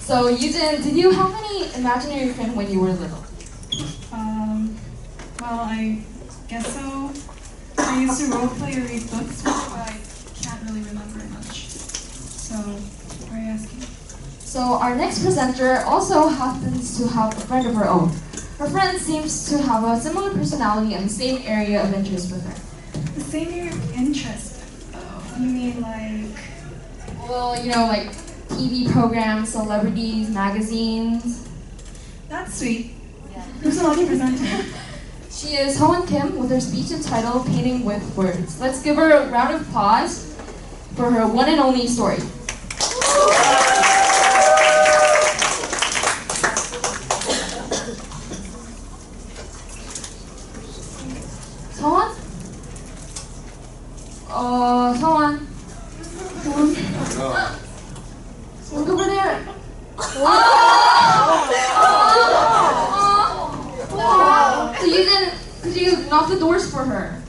So Yujin, did you have any imaginary friend when you were little? Well, I guess so. I used to roleplay or read books, but I can't really remember it much. So, why are you asking? So our next presenter also happens to have a friend of her own. Her friend seems to have a similar personality and the same area of interest with her. The same area of interest? Oh, you mean like... Well, you know, like TV programs, celebrities, magazines. That's sweet. Yeah. Who's the lucky presenter? She is Sowon Kim with her speech entitled Painting with Words. Let's give her a round of applause for her one and only story. Sowon? Sowon. Look over there. So you didn't, could you knock the doors for her?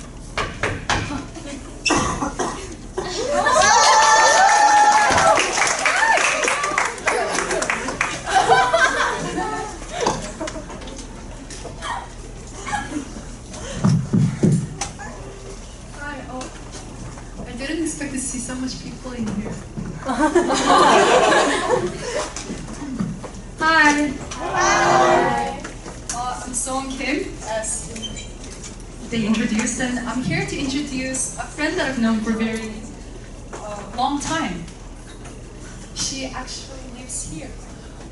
Hi, I didn't expect to see so much people in here. Hi. Hi. I'm Sowon Kim, as they introduced, and I'm here to introduce a friend that I've known for a very long time. She actually lives here.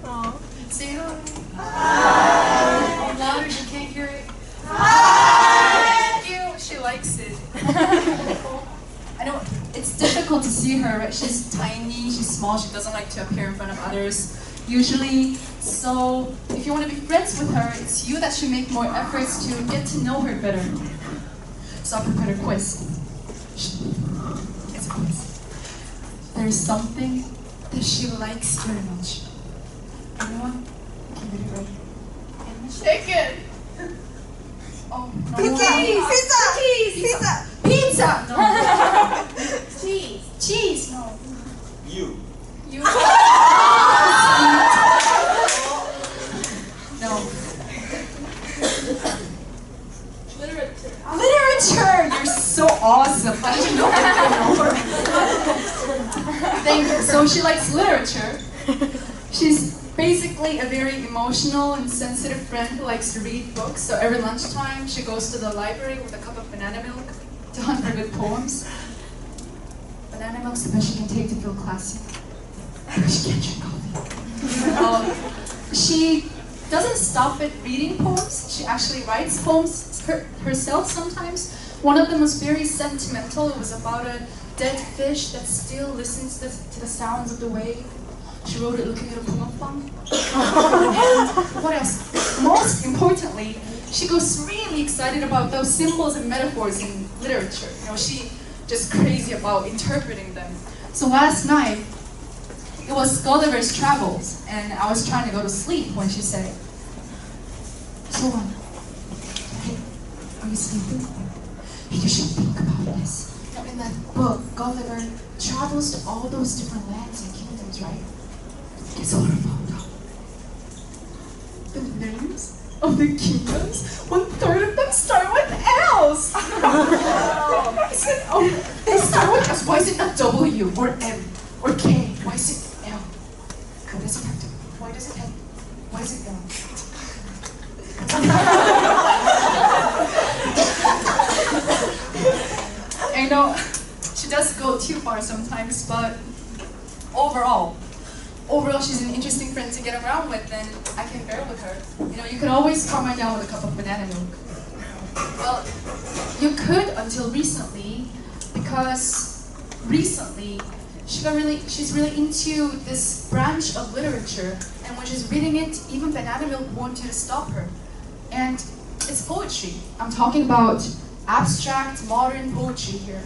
Aww. Say hi. Hi. Oh, louder, she can't hear it. Hi. Thank you. She likes it. I know it's difficult to see her, right? She's tiny, she's small, she doesn't like to appear in front of others usually. So if you want to be friends with her, it's you that should make more efforts to get to know her better. So I prepared a quiz. It's a quiz. There's something that she likes very much. Anyone? Give it a go. Chicken. Oh, no. Pizza. Pizza! No. Cheese. Cheese! No. You. You. No. Literature! You're so awesome. How did you know that? Thank you. So she likes literature. She's basically a very emotional and sensitive friend who likes to read books. So every lunchtime she goes to the library with a cup of banana milk to hunt for good poems. Banana milk's the best she can take to feel classy. She can't drink coffee. She doesn't stop at reading poems. She actually writes poems herself sometimes. One of them was very sentimental. It was about a dead fish that still listens to the sounds of the wave. She wrote it looking at a 붕어빵. And what else? Most importantly, she goes really excited about those symbols and metaphors in literature. You know, she just crazy about interpreting them. So last night, it was Gulliver's Travels, and I was trying to go to sleep when she said, Sowon, hey, are you sleeping? You should think about this. You know, in that book, Gulliver travels to all those different lands and kingdoms, right? Guess what I found out? The names of the kingdoms, 1/3 of them start with L's. I said, oh, they start with S. Why is it not W or M or K? Why is it L? Why does it have to? Why does it have? Why is it L? I know she does go too far sometimes, but overall, she's an interesting friend to get around with, and I can bear with her. You know, you could always calm her down with a cup of banana milk. Well, you could until recently, because recently she's really into this branch of literature, and when she's reading it, even banana milk won't try to stop her. And it's poetry. I'm talking about abstract, modern poetry here.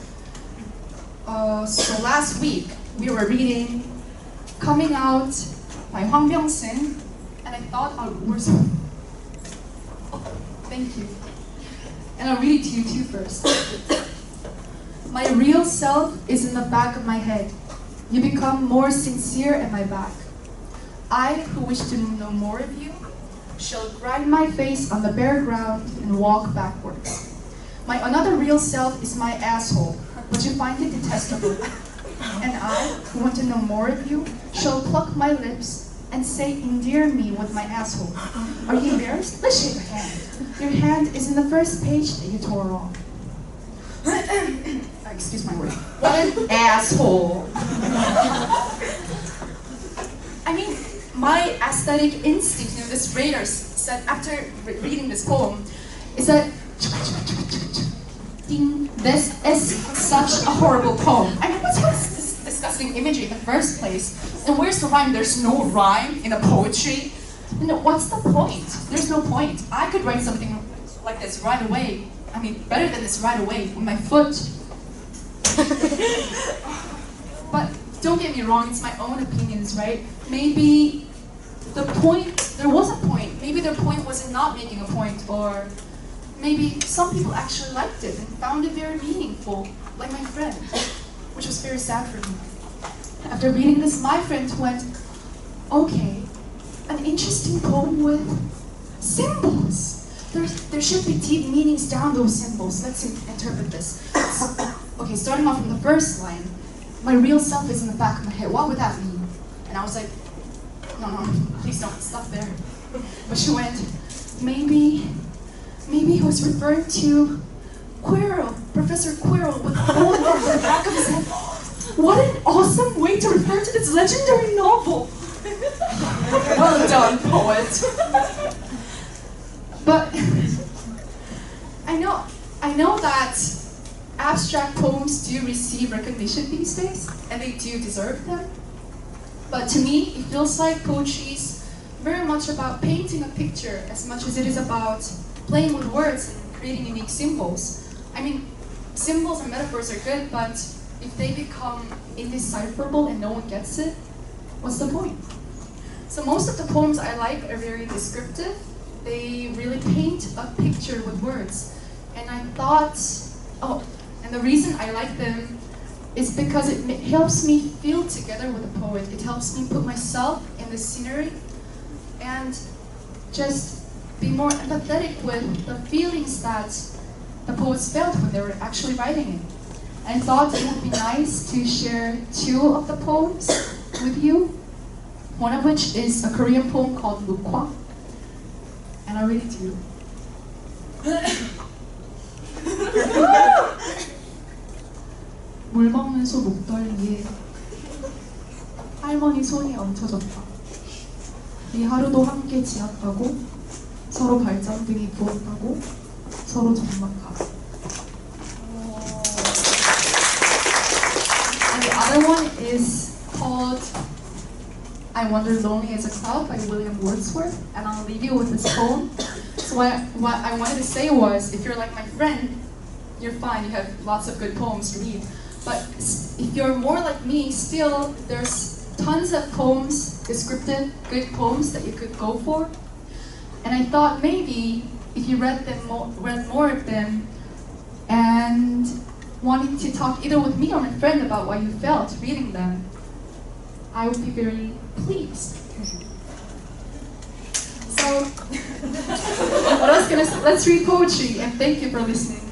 So last week, we were reading Coming Out by Hwang Byung-sin, and I thought I'll thank you. And I'll read it to you too first. My real self is in the back of my head. You become more sincere at my back. I, who wish to know more of you, shall grind my face on the bare ground and walk backwards. My another real self is my asshole, but you find it detestable. And I, who want to know more of you, shall pluck my lips and say endear me with my asshole. Are you embarrassed? Let's shake a hand. Your hand is in the first page that you tore off. Excuse my word. What an asshole. I mean, my aesthetic instinct, this radar said after reading this poem, is that ding, this is such a horrible poem. I mean, what's this disgusting imagery in the first place? And where's the rhyme? There's no rhyme in a poetry. No, what's the point? There's no point. I could write something like this right away. I mean, better than this right away with my foot. But don't get me wrong, it's my own opinions, right? Maybe the point, there was a point. Maybe their point was in not making a point, or maybe some people actually liked it and found it very meaningful, like my friend, which was very sad for me. After reading this, my friend went, okay, an interesting poem with symbols. There should be deep meanings down those symbols. Let's interpret this. Okay, starting off from the first line, my real self is in the back of my head. What would that mean? And I was like, no, please don't, stop there. But she went, maybe he was referring to Quirrell, Professor Quirrell with a hole in the back of his head. What an awesome way to refer to this legendary novel. Well done, poet. But I know that abstract poems do receive recognition these days, and they do deserve them. But to me, it feels like poetry is very much about painting a picture as much as it is about playing with words and creating unique symbols. I mean, symbols and metaphors are good, but if they become indecipherable and no one gets it, what's the point? So most of the poems I like are very descriptive. They really paint a picture with words. And I thought, and the reason I like them is because it helps me feel together with the poet. It helps me put myself in the scenery and just be more empathetic with the feelings that the poets felt when they were actually writing it. And I thought it would be nice to share two of the poems with you. One of which is a Korean poem called Lukwa. And I read it to you. 물 먹는 소 목덜미에 할머니 손이 얹혀졌다. 이 하루도 함께 지났다고 서로 발전등이 부었다고 서로 적막하다. And the other one is called I Wander Lonely as a Cloud by William Wordsworth, and I'll leave you with this poem. So what I wanted to say was, if you're like my friend, you're fine, you have lots of good poems to read. But if you're more like me, still, there's tons of poems, descriptive, good poems that you could go for. And I thought maybe if you read more of them, and wanted to talk either with me or my friend about what you felt reading them, I would be very pleased. So, what else can I say? Let's read poetry, and thank you for listening.